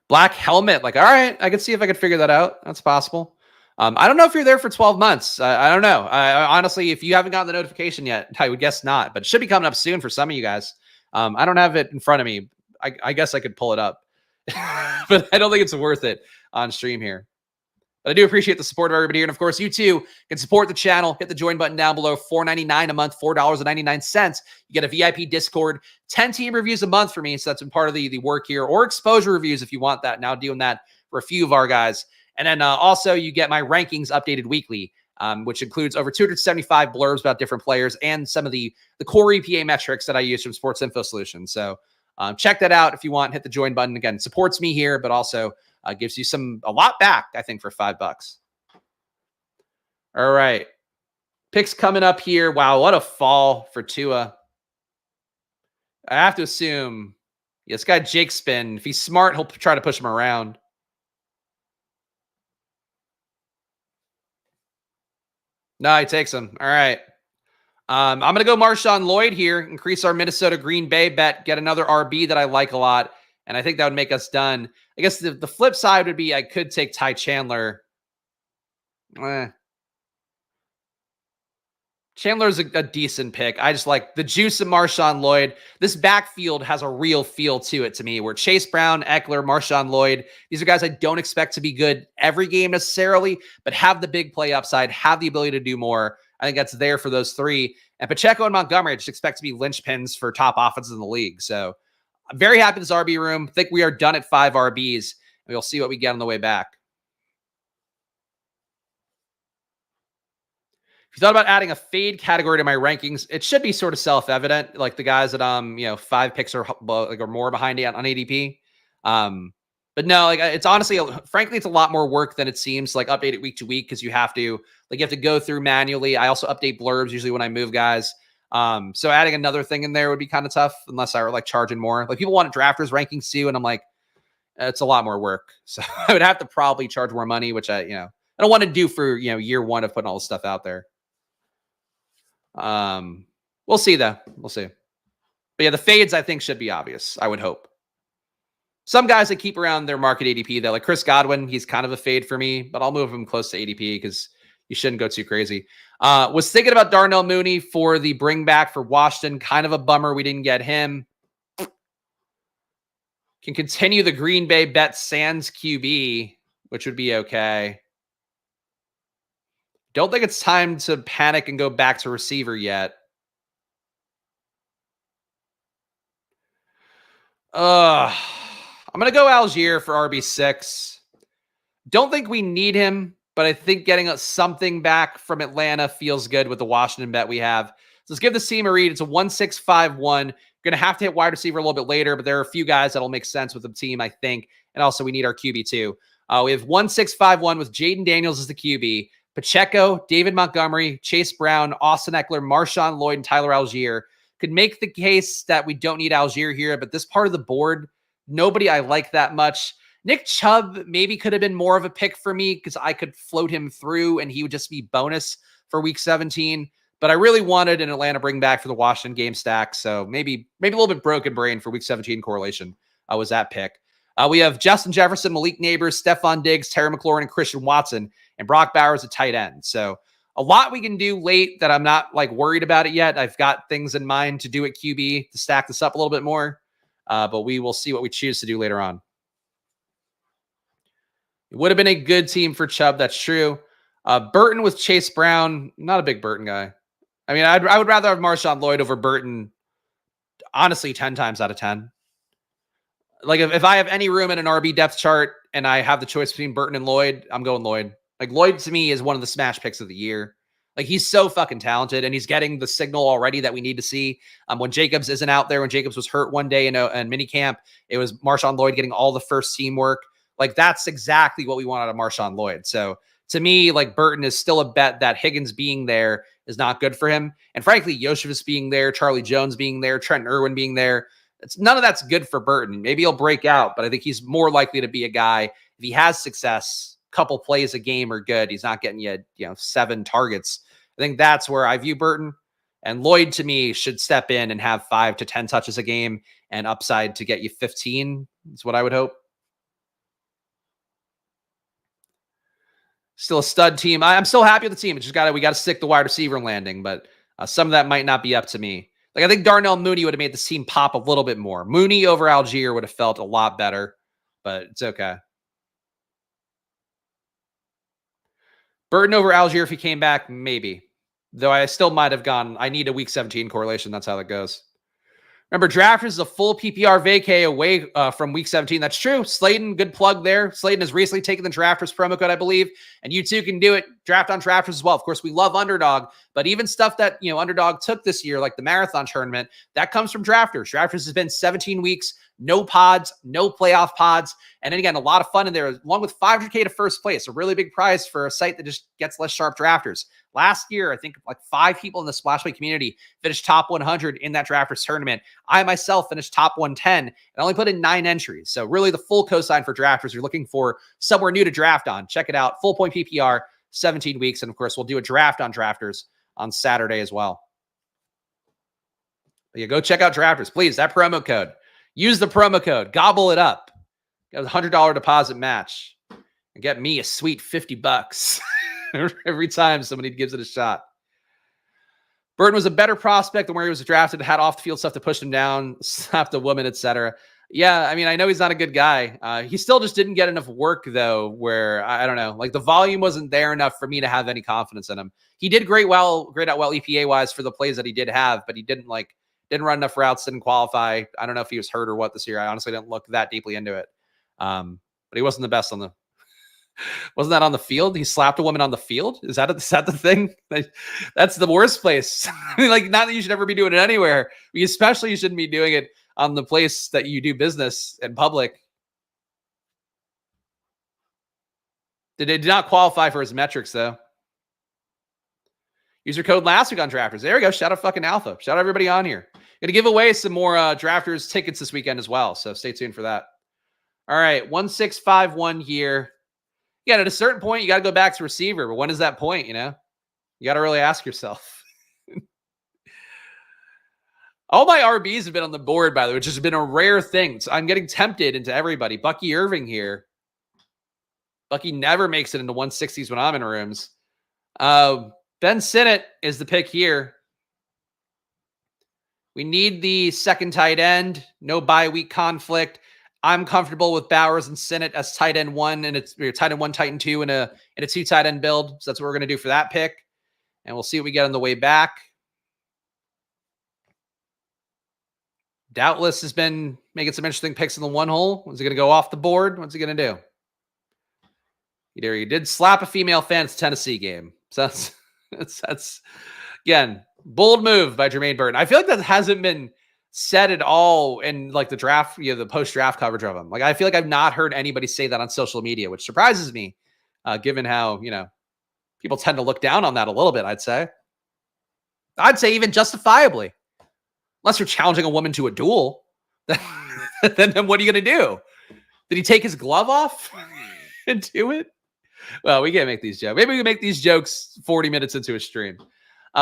Black helmet. All right, I could see if I could figure that out. That's possible. I don't know if you're there for 12 months. I don't know. I honestly, if you haven't gotten the notification yet, I would guess not, but it should be coming up soon for some of you guys. I don't have it in front of me. I guess I could pull it up, but I don't think it's worth it on stream here. But I do appreciate the support of everybody here. And of course, you too can support the channel. Hit the join button down below. $4.99 a month, $4.99. You get a VIP Discord, 10 team reviews a month for me. So that's been part of the work here, or exposure reviews if you want that. Now doing that for a few of our guys. And then also you get my rankings updated weekly, which includes over 275 blurbs about different players and some of the core EPA metrics that I use from Sports Info Solutions. So check that out if you want. Hit the join button. Again, supports me here, but also gives you a lot back, I think, for $5. All right. Picks coming up here. Wow, what a fall for Tua. I have to assume this guy Jake Spin, if he's smart, he'll try to push him around. No, he takes him. All right. I'm going to go Marshawn Lloyd here, increase our Minnesota Green Bay bet, get another RB that I like a lot, and I think that would make us done. I guess the flip side would be I could take Ty Chandler. Chandler's a decent pick. I just like the juice of Marshawn Lloyd. This backfield has a real feel to it to me, where Chase Brown, Eckler, Marshawn Lloyd, these are guys I don't expect to be good every game necessarily, but have the big play upside, have the ability to do more. I think that's there for those three. And Pacheco and Montgomery, I just expect to be linchpins for top offenses in the league. So I'm very happy with this RB room. I think we are done at 5 RBs, and we'll see what we get on the way back. If you thought about adding a fade category to my rankings, it should be sort of self-evident, like the guys that 5 picks or more behind it on ADP. But no, like it's honestly, frankly, it's a lot more work than it seems. Like update it week to week because you have to go through manually. I also update blurbs usually when I move guys. So adding another thing in there would be kind of tough unless I were like charging more. Like people want drafters rankings too, and I'm like, it's a lot more work. So I would have to probably charge more money, which I don't want to do for year one of putting all this stuff out there. We'll see though. We'll see. But yeah, the fades I think should be obvious. I would hope. Some guys that keep around their market ADP, though, like Chris Godwin, he's kind of a fade for me, but I'll move him close to ADP because you shouldn't go too crazy. Was thinking about Darnell Mooney for the bring back for Washington. Kind of a bummer we didn't get him. Can continue the Green Bay bet sans QB, which would be okay. Don't think it's time to panic and go back to receiver yet. I'm going to go Algier for RB6. Don't think we need him, but I think getting something back from Atlanta feels good with the Washington bet we have. So let's give this team a read. It's a 1-6-5-1. Going to have to hit wide receiver a little bit later, but there are a few guys that'll make sense with the team, I think. And also we need our QB too. We have 1-6-5-1 with Jaden Daniels as the QB. Pacheco, David Montgomery, Chase Brown, Austin Eckler, Marshawn Lloyd, and Tyler Algier. Could make the case that we don't need Algier here, but this part of the board, nobody I like that much. Nick Chubb maybe could have been more of a pick for me because I could float him through and he would just be bonus for week 17. But I really wanted an Atlanta bring back for the Washington game stack. So maybe a little bit broken brain for week 17 correlation was that pick. We have Justin Jefferson, Malik Neighbors, Stephon Diggs, Terry McLaurin, and Christian Watson, and Brock Bowers at tight end. So a lot we can do late that I'm not like worried about it yet. I've got things in mind to do at QB to stack this up a little bit more, but we will see what we choose to do later on. It would have been a good team for Chubb. That's true. Burton with Chase Brown, not a big Burton guy. I mean, I would rather have Marshawn Lloyd over Burton, honestly, 10 times out of 10. Like if I have any room in an RB depth chart and I have the choice between Burton and Lloyd, I'm going Lloyd. Like Lloyd to me is one of the smash picks of the year. Like he's so fucking talented and he's getting the signal already that we need to see. When Jacobs isn't out there, when Jacobs was hurt one day in minicamp, it was Marshawn Lloyd getting all the first team work. Like that's exactly what we want out of Marshawn Lloyd. So to me, like Burton is still a bet that Higgins being there is not good for him. And frankly, Yoshevich being there, Charlie Jones being there, Trent Irwin being there, none of that's good for Burton. Maybe he'll break out, but I think he's more likely to be a guy, if he has success, couple plays a game are good. He's not getting you 7 targets. I think that's where I view Burton. And Lloyd, to me, should step in and have 5 to 10 touches a game and upside to get you 15 is what I would hope. Still a stud team. I'm still happy with the team. It's just we got to stick the wide receiver landing, but some of that might not be up to me. Like I think Darnell Mooney would have made the team pop a little bit more. Mooney over Algier would have felt a lot better, but it's okay. Burton over Algier if he came back, maybe. Though I still might have gone, I need a week 17 correlation. That's how that goes. Remember, drafters is a full PPR vacay away from week 17. That's true. Slayton, good plug there. Slayton has recently taken the drafters promo code, I believe, and you too can do it. Draft on drafters as well. Of course, we love Underdog, but even stuff that Underdog took this year, like the marathon tournament, that comes from drafters. Drafters has been 17 weeks, no pods, no playoff pods, and then again, a lot of fun in there, along with $500K to first place. A really big prize for a site that just gets less sharp drafters. Last year, I think like 5 people in the Splashway community finished top 100 in that drafters tournament. I myself finished top 110 and only put in 9 entries. So really the full cosign for drafters. You're looking for somewhere new to draft on. Check it out. Full point PPR, 17 weeks. And of course, we'll do a draft on drafters on Saturday as well. But yeah, go check out drafters. Please, that promo code. Use the promo code. Gobble it up. Got a $100 deposit match. And get me a sweet $50 every time somebody gives it a shot. Burton was a better prospect than where he was drafted, had off-the-field stuff to push him down, slapped a woman, etc. Yeah, I mean, I know he's not a good guy. He still just didn't get enough work, though, where, I don't know, like the volume wasn't there enough for me to have any confidence in him. He did great out well EPA-wise for the plays that he did have, but he didn't run enough routes, didn't qualify. I don't know if he was hurt or what this year. I honestly didn't look that deeply into it. But he wasn't the best on the... Wasn't that on the field? He slapped a woman on the field? Is that the thing? That's the worst place. I mean, like, not that you should ever be doing it anywhere. Especially you shouldn't be doing it on the place that you do business in public. It did not qualify for his metrics, though. User code last week on drafters. There we go. Shout out fucking Alpha. Shout out everybody on here. Going to give away some more drafters tickets this weekend as well. So stay tuned for that. All right. 1651 here. Yeah, at a certain point, you got to go back to receiver. But when is that point, You got to really ask yourself. All my RBs have been on the board, by the way, which has been a rare thing. So I'm getting tempted into everybody. Bucky Irving here. Bucky never makes it into 160s when I'm in rooms. Ben Sinnott is the pick here. We need the second tight end. No bye week conflict. I'm comfortable with Bowers and Sinnott as tight end 1, and it's tight end 1, tight end 2 in a 2 tight end build. So that's what we're going to do for that pick. And we'll see what we get on the way back. Doubtless has been making some interesting picks in the 1 hole. When's he going to go off the board? What's he going to do? He did slap a female fan at the Tennessee game. So that's again, bold move by Jermaine Burton. I feel like that hasn't been said at all in like the draft, the post-draft coverage of him. Like, I feel like I've not heard anybody say that on social media, which surprises me, given how, people tend to look down on that a little bit, I'd say even justifiably, unless you're challenging a woman to a duel, then what are you going to do? Did he take his glove off and do it? Well, we can't make these jokes. Maybe we can make these jokes 40 minutes into a stream.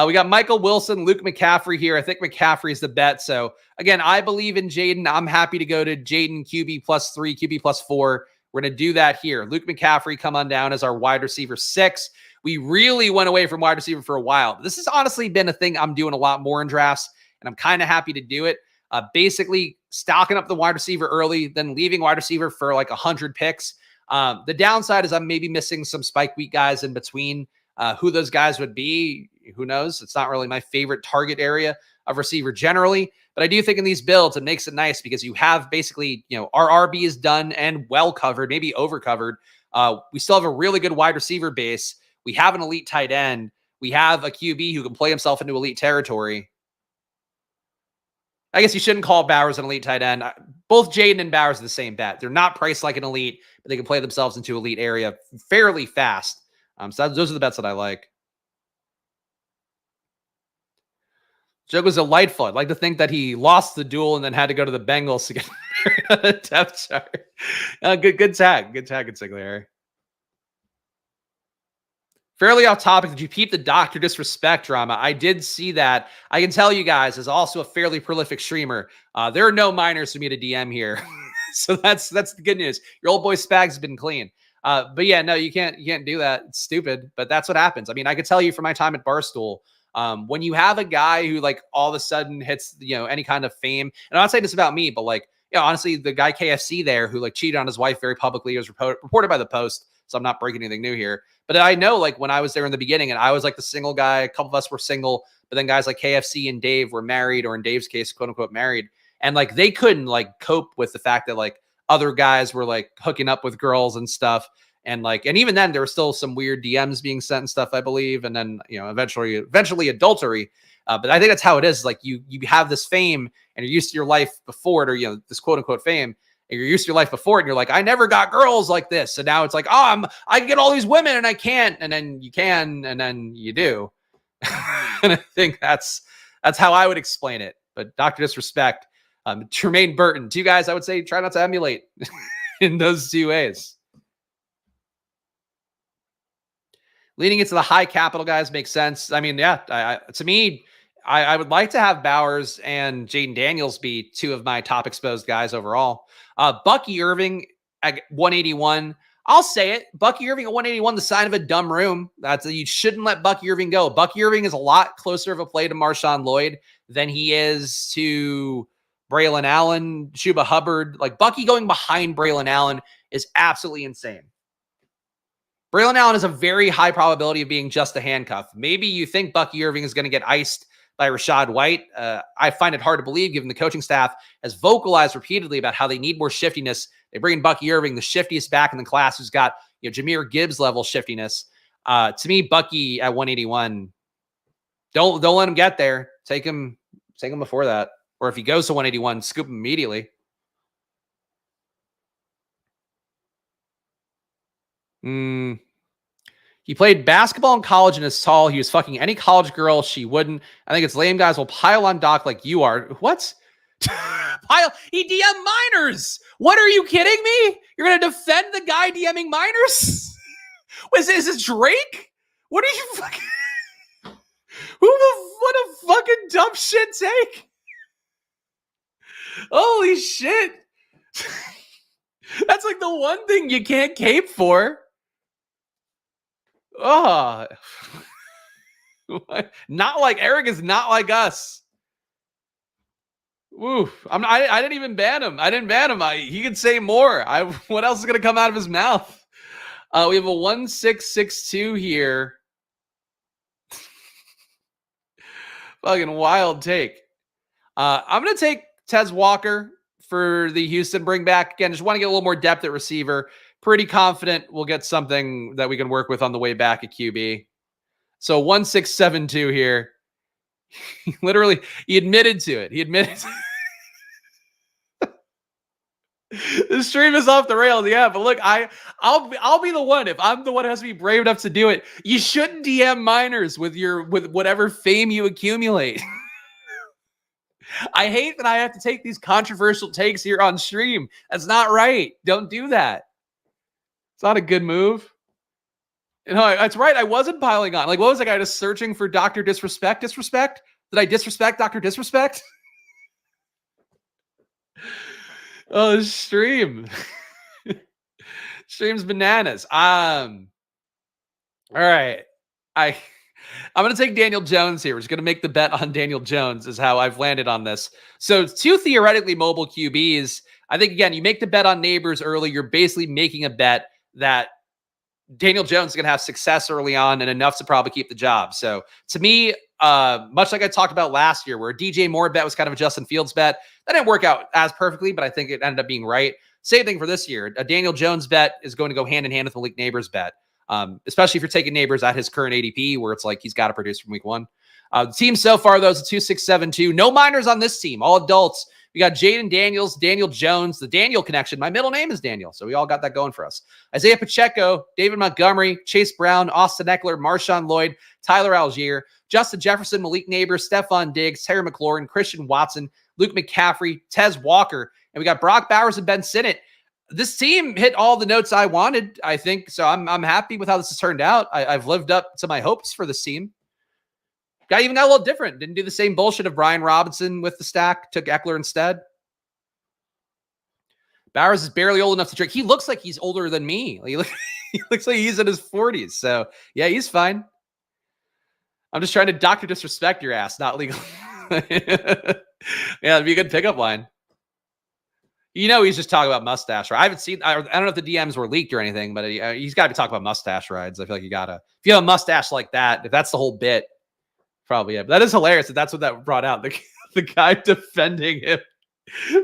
We got Michael Wilson, Luke McCaffrey here. I think McCaffrey's the bet. So again, I believe in Jaden. I'm happy to go to Jaden QB +3, QB +4. We're going to do that here. Luke McCaffrey come on down as our wide receiver 6. We really went away from wide receiver for a while. This has honestly been a thing I'm doing a lot more in drafts, and I'm kind of happy to do it. Basically stocking up the wide receiver early, then leaving wide receiver for like 100 picks. The downside is I'm maybe missing some spike week guys in between. Who those guys would be, who knows? It's not really my favorite target area of receiver generally, but I do think in these builds, it makes it nice because you have basically, our RB is done and well covered, maybe over covered. We still have a really good wide receiver base. We have an elite tight end. We have a QB who can play himself into elite territory. I guess you shouldn't call Bowers an elite tight end. Both Jaden and Bowers are the same bet. They're not priced like an elite, but they can play themselves into elite area fairly fast. So those are the bets that I like. Joke was delightful. I'd like to think that he lost the duel and then had to go to the Bengals to get a depth chart. Good tag. Good tag, Consigliere. Fairly off topic. Did you peep the Dr. Disrespect drama? I did see that. I can tell you guys, as also a fairly prolific streamer, there are no minors for me to DM here. So that's the good news. Your old boy Spags has been clean. But yeah, no, you can't do that. It's stupid, but that's what happens. I mean, I could tell you from my time at Barstool, when you have a guy who like all of a sudden hits, any kind of fame, and I'm not saying this about me, but like, honestly, the guy KFC there who like cheated on his wife very publicly was reported by the Post. so I'm not breaking anything new here. But I know, like, when I was there in the beginning and I was like the single guy, a couple of us were single, but then guys like KFC and Dave were married, or in Dave's case, quote unquote, married. And like, they couldn't like cope with the fact that like other guys were like hooking up with girls and stuff. And like, and even then there were still some weird DMs being sent and stuff, I believe. And then, you know, eventually adultery. But I think that's how it is. Like, you have this fame and you're used to your life before it, or, you know, this quote unquote fame, and you're used to your life before it. And you're like, I never got girls like this. So now it's like, oh, I can get all these women and I can't. And then you can, and then you do. And I think that's how I would explain it. But Dr. Disrespect, Tremaine Burton, two guys I would say try not to emulate in those two ways. Leaning into the high capital guys makes sense. I mean, yeah, to me, I would like to have Bowers and Jaden Daniels be two of my top exposed guys overall. Bucky Irving at 181. I'll say it. Bucky Irving at 181, the sign of a dumb room. You shouldn't let Bucky Irving go. Bucky Irving is a lot closer of a play to Marshawn Lloyd than he is to Braylon Allen, Chuba Hubbard. Like, Bucky going behind Braylon Allen is absolutely insane. Braylon Allen has a very high probability of being just a handcuff. Maybe you think Bucky Irving is going to get iced by Rachaad White. I find it hard to believe, given the coaching staff has vocalized repeatedly about how they need more shiftiness. They bring in Bucky Irving, the shiftiest back in the class, who's got, you know, Jahmyr Gibbs level shiftiness. To me, Bucky at 181, don't let him get there. Take him before that. Or if he goes to 181, scoop him immediately. He played basketball in college and is tall. He was fucking any college girl. She wouldn't. I think it's lame guys will pile on Doc like you are. What? He DM minors. What, are you kidding me? You're going to defend the guy DMing minors? Is this Drake? What are you fucking... What a fucking dumb shit take. Holy shit. That's like the one thing you can't cape for. Oh, not like Eric is not like us. Woo! I didn't even ban him. I didn't ban him. He could say more. What else is going to come out of his mouth? We have a 1662 here. Fucking wild take. I'm going to take Tez Walker for the Houston bring back. Again, just want to get a little more depth at receiver. Pretty confident we'll get something that we can work with on the way back at QB. So 1672 here. Literally, he admitted to it. He admitted the stream is off the rails. Yeah, but look, I'll be the one. If I'm the one who has to be brave enough to do it, you shouldn't DM minors with whatever fame you accumulate. I hate that I have to take these controversial takes here on stream. That's not right. Don't do that. It's not a good move. No, that's right. I wasn't piling on. Like, what was that guy just searching for Dr. Disrespect? Disrespect? Did I disrespect Dr. Disrespect? Oh, this stream. Stream's bananas. All right. I'm going to take Daniel Jones here. We're just going to make the bet on Daniel Jones is how I've landed on this. So two theoretically mobile QBs. I think, again, you make the bet on Neighbors early. You're basically making a bet that Daniel Jones is going to have success early on and enough to probably keep the job. So to me, much like I talked about last year, where a DJ Moore bet was kind of a Justin Fields bet, that didn't work out as perfectly, but I think it ended up being right. Same thing for this year. A Daniel Jones bet is going to go hand in hand with Malik Neighbors bet, especially if you're taking Neighbors at his current ADP, where it's like he's got to produce from week one. The team so far, though, is a 2-6-7-2. No minors on this team, all adults. We got Jaden Daniels, Daniel Jones, the Daniel connection. My middle name is Daniel, so we all got that going for us. Isaiah Pacheco, David Montgomery, Chase Brown, Austin Eckler, Marshawn Lloyd, Tyler Algier, Justin Jefferson, Malik Neighbors, Stephon Diggs, Terry McLaurin, Christian Watson, Luke McCaffrey, Tez Walker, and we got Brock Bowers and Ben Sinnott. This team hit all the notes I wanted, I think, so I'm happy with how this has turned out. I've lived up to my hopes for this team. Guy even got a little different. Didn't do the same bullshit of Brian Robinson with the stack. Took Eckler instead. Bowers is barely old enough to drink. He looks like he's older than me. He looks like he's in his 40s. So, yeah, he's fine. I'm just trying to Dr. Disrespect your ass, not legal. Yeah, that'd be a good pickup line. You know, he's just talking about mustache. Right? I haven't seen. I don't know if the DMs were leaked or anything, but he's got to be talking about mustache rides. I feel like you gotta. If you have a mustache like that, if that's the whole bit, probably. Yeah, but that is hilarious. That's what that brought out. The guy defending him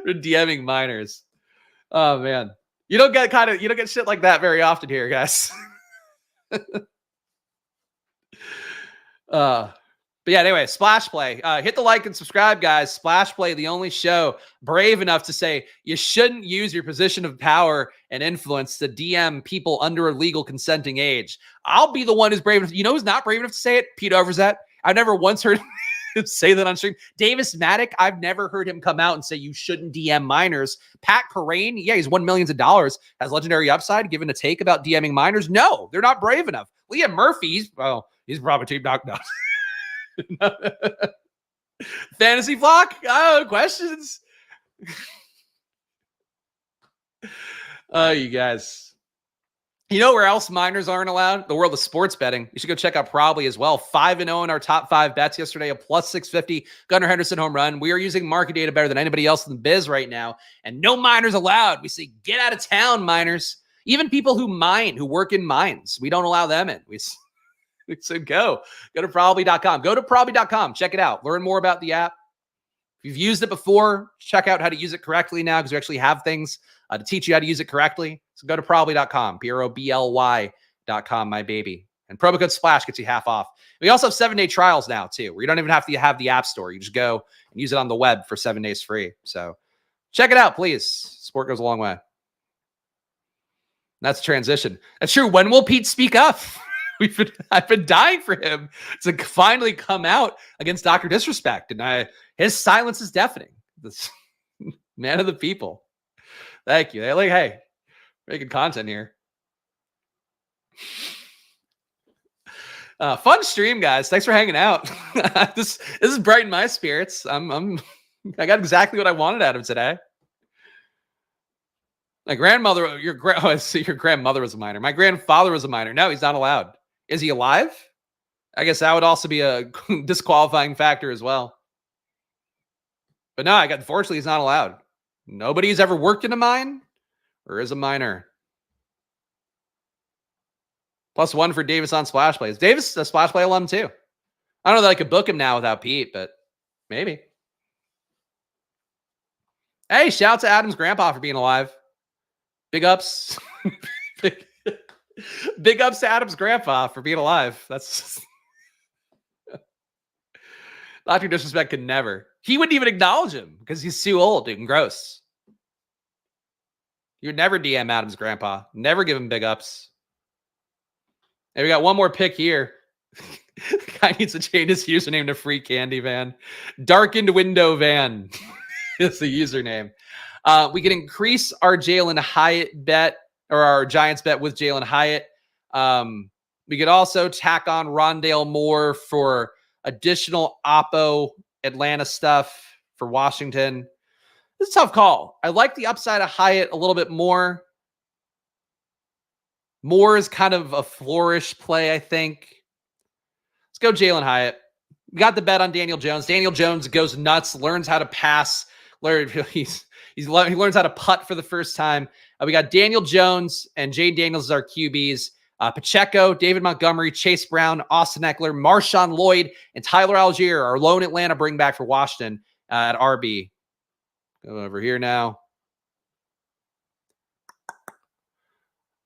for DMing minors. Oh man, you don't get shit like that very often here, guys. But yeah, anyway, Splash Play. Hit the like and subscribe, guys. Splash Play, the only show brave enough to say you shouldn't use your position of power and influence to DM people under a legal consenting age. I'll be the one who's brave enough. You know who's not brave enough to say it? Pete Overzet. I've never once heard him say that on stream. Davis Maddock, I've never heard him come out and say you shouldn't DM minors. Pat Kerrane, yeah, he's won millions of dollars, has legendary upside, given a take about DMing minors. No, they're not brave enough. Liam Murphy, he's probably team knocked out. Fantasy Flock? Oh, questions? Oh, you guys. You know where else minors aren't allowed? The world of sports betting. You should go check out Probably as well. 5-0 in our top 5 bets yesterday, a plus 650 Gunnar Henderson home run. We are using market data better than anybody else in the biz right now, and no minors allowed. We say, get out of town, minors. Even people who mine, who work in mines, we don't allow them in. So go to probably.com. Go to probably.com. Check it out. Learn more about the app. If you've used it before, check out how to use it correctly now, because we actually have things to teach you how to use it correctly. So go to probably.com, PROBLY.com, my baby. And promo code SPLASH gets you half off. We also have 7-day trials now, too, where you don't even have to have the app store. You just go and use it on the web for 7 days free. So check it out, please. Sport goes a long way. That's transition. That's true. When will Pete speak up? I've been dying for him to finally come out against Dr. Disrespect, and his silence is deafening. This man of the people. Thank you. They're like, hey, making content here. Fun stream, guys. Thanks for hanging out. This is brightened my spirits. I got exactly what I wanted out of today. My grandmother, your grandmother was a minor. My grandfather was a minor. No, he's not allowed. Is he alive? I guess that would also be a disqualifying factor as well. But no, unfortunately, he's not allowed. Nobody's ever worked in a mine or is a minor. +1 for Davis on Splash Plays. Davis, a Splash Play alum too. I don't know that I could book him now without Pete, but maybe. Hey, shout out to Adam's grandpa for being alive. Big ups. Big ups to Adam's grandpa for being alive. That's Dr. Disrespect could never. He wouldn't even acknowledge him because he's too old and gross. You would never DM Adam's grandpa. Never give him big ups. And we got one more pick here. Guy needs to change his username to Free Candy Van. Darkened Window Van is the username. We can increase our Jalen Hyatt bet, or our Giants bet with Jalen Hyatt. We could also tack on Rondale Moore for additional Oppo Atlanta stuff for Washington. This is a tough call. I like the upside of Hyatt a little bit more. Moore is kind of a flourish play, I think. Let's go Jalen Hyatt. We got the bet on Daniel Jones. Daniel Jones goes nuts, learns how to pass. He learns how to putt for the first time. We got Daniel Jones and Jane Daniels as our QBs. Pacheco, David Montgomery, Chase Brown, Austin Eckler, Marshawn Lloyd, and Tyler Algier, our lone Atlanta bring back for Washington at RB. Go over here now.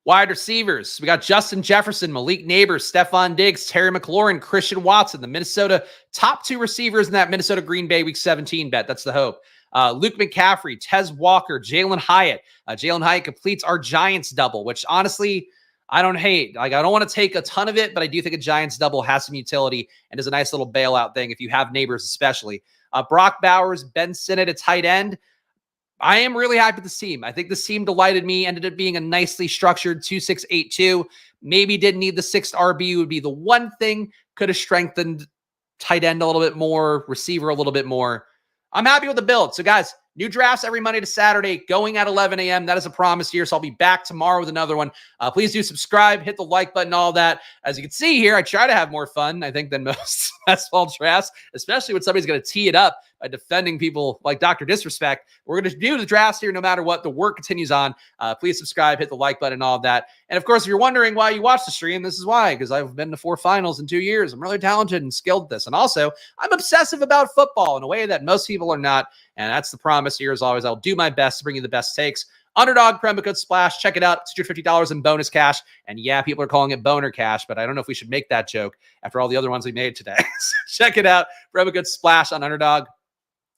Wide receivers. We got Justin Jefferson, Malik Neighbors, Stephon Diggs, Terry McLaurin, Christian Watson, the Minnesota top 2 receivers in that Minnesota Green Bay Week 17 bet. That's the hope. Luke McCaffrey, Tez Walker, Jalen Hyatt. Jalen Hyatt completes our Giants double, which honestly, I don't hate. Like, I don't want to take a ton of it, but I do think a Giants double has some utility and is a nice little bailout thing if you have Neighbors especially. Brock Bowers, Ben Sinnott at tight end. I am really happy with this team. I think this team delighted me, ended up being a nicely structured 2-6-8-2. Maybe didn't need the 6th RB would be the one thing. Could have strengthened tight end a little bit more, receiver a little bit more. I'm happy with the build. So guys, New drafts every Monday to Saturday, going at 11 a.m. That is a promise here. So I'll be back tomorrow with another one. Please do subscribe, hit the like button, all that. As you can see here, I try to have more fun, I think, than most best ball drafts, especially when somebody's going to tee it up by defending people like Dr. Disrespect. We're going to do the drafts here no matter what. The work continues on. Please subscribe, hit the like button, all of that. And of course, if you're wondering why you watch the stream, this is why, because I've been to 4 finals in 2 years. I'm really talented and skilled at this. And also, I'm obsessive about football in a way that most people are not. And that's the promise here. As always, I'll do my best to bring you the best takes. Underdog promo code SPLASH. Check it out. It's $250 in bonus cash. And yeah, people are calling it boner cash, but I don't know if we should make that joke after all the other ones we made today. So check it out. Promo code SPLASH on Underdog.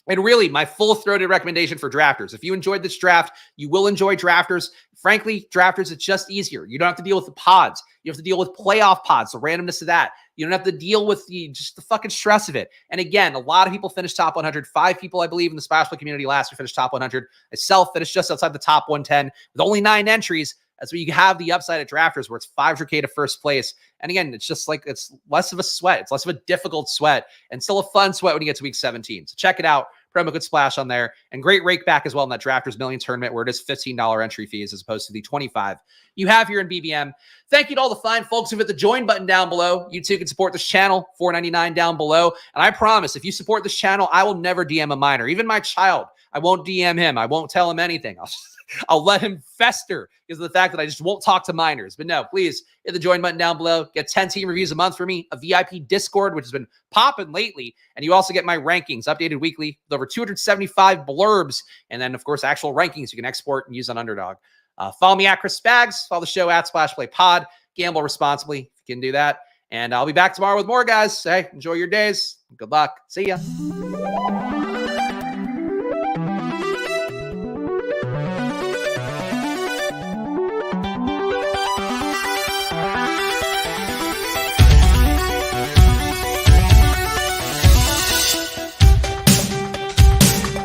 And really, my full-throated recommendation for drafters. If you enjoyed this draft, you will enjoy drafters. Frankly, drafters, it's just easier. You don't have to deal with the pods. You have to deal with playoff pods, the randomness of that. You don't have to deal with just the fucking stress of it. And again, a lot of people finished top 100. 5 people, I believe, in the Splash Play community last year finished top 100. Myself finished just outside the top 110 with only 9 entries. That's where you have the upside at drafters where it's 500K to first place. And again, it's just like, it's less of a sweat. It's less of a difficult sweat and still a fun sweat when you get to week 17. So check it out. Promo code SPLASH on there. And great rake back as well in that Drafters Million tournament where it is $15 entry fees as opposed to the $25 you have here in BBM. Thank you to all the fine folks who've hit the join button down below. You too can support this channel, $4.99 down below. And I promise, if you support this channel, I will never DM a minor. Even my child, I won't DM him. I won't tell him anything. I'll let him fester because of the fact that I just won't talk to minors. But no, please hit the join button down below. Get 10 team reviews a month for me, a VIP Discord, which has been popping lately. And you also get my rankings updated weekly with over 275 blurbs. And then, of course, actual rankings you can export and use on Underdog. Follow me at Chris Spags. Follow the show at Splash Play Pod. Gamble responsibly if you can do that. And I'll be back tomorrow with more, guys. Hey, enjoy your days. Good luck. See ya.